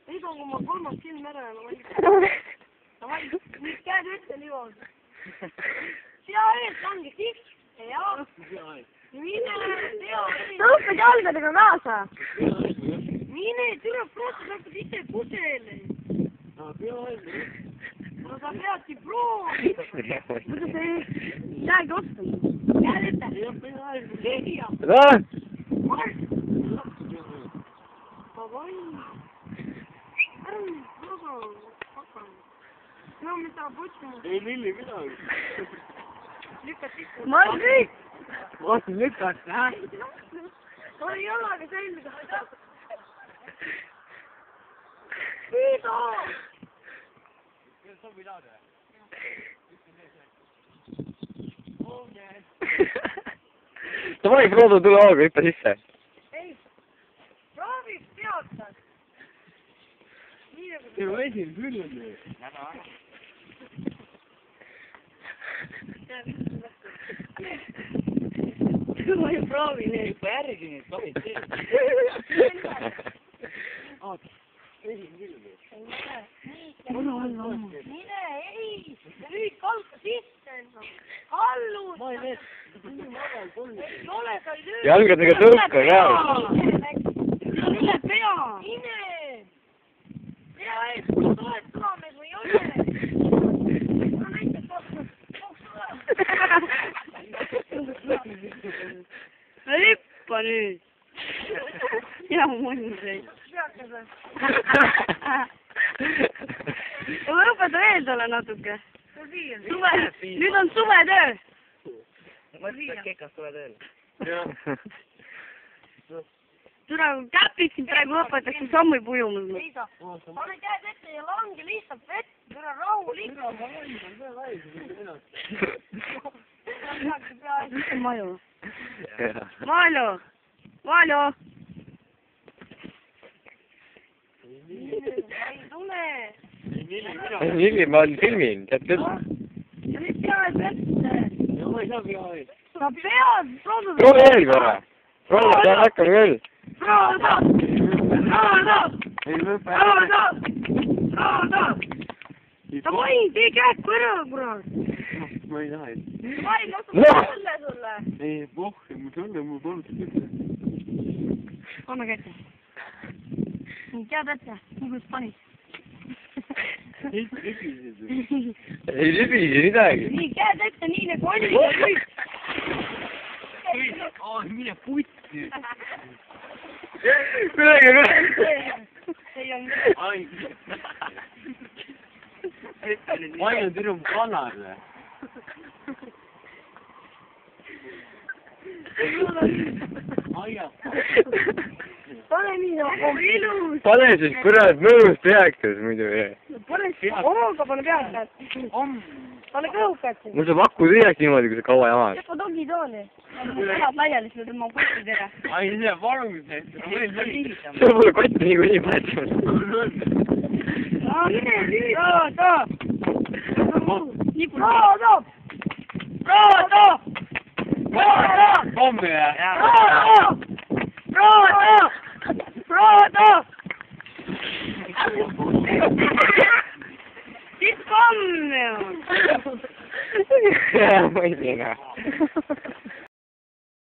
nüüd on oma kolmas silm ära ja ma valin. Davai, nüüd käed ette niimoodi. Pea ees lange siks. Ja. Mine, pea ees. Tõuspad jalgadega kaasa. Mine, türa proovib, hakkad ise kusele. No pea ees. No sa peadki proovib. Muidu sa ei saagi oskama. Käed ette. Pea ees. Tegija. Mark. Davai. Ärm, hakka. No mida putsima. Ei Lilli midagi. Lükkad sisse. Margit! Vaatasin lükata, hä? Ole jalaga selga. Piido! Sa või laade? Davai, Frodo, tule hooga, hüppa sisse. Ei, proovi peata. Nii nagu... See on esimene küljend nüüd. Ma ju proovin nüüd. Hüppa järgi nüüd, sobib see. Oota, esimene küljend. Mine, ei! Nüüd kalka sisse. Hallus! Ma ei näe. Ei ole, sa ei löö. Jalgadega tõuka ka. Mine pea! Mine! Pea ees, kui sa oled südames või ei ole? Ma näitan kohta. Hüppa nüüd. Ja mõnusai. Ma õpetan veel talle natuke. Suve, nüüd on suvetöö. Ma ütlen, et kekast tuleb veel. Türa, käpiksin praegu õpetaksin sammu pujumus. Liisa, pane käed ette ja lange lihtsalt vett. Türa rahulikult. Maju. Maju. Maju. Ei tule. Lilli, ma filmin, tead küll. Ja nüüd käed ette. Ma ei saa pea ees. Sa pead, Frodo. Proovi veel korra. Frodo, pead hakkama küll. Frodo! Frodo! Ei lõpe. Frodo! Frodo! Davai, tee käed põrra, kurat. Ma ei taha. Davai, laseme õlle sulle. Ei, poh, mul õnne, mul polnud küll. Anna kätte. Nii, käed ette. Nii kuidas panid. Ei tübisid. Ei libise midagi. Nii, käed ette, nii nagu oli. Mine putsi. Midagi ka. Ei on Ma ei olnud enam kanar. pane nii nagu ilus. Pane siis kurat nõus peakas muidu. Pane hooga, pane pead. Pane kõhukad. mul saab aku tühjaks niimoodi, kui sa kaua jamad. Jätma dogitooli. Elad laiali, siis ma kutid ära. Ai, see on valus. sul pole kotti niikuinii pääsenud. Mine, Frodo! Frodo! Frodo! Frodo! Pommi ja. Frodo! Frodo! Siis pomm ju! Ma ei tea.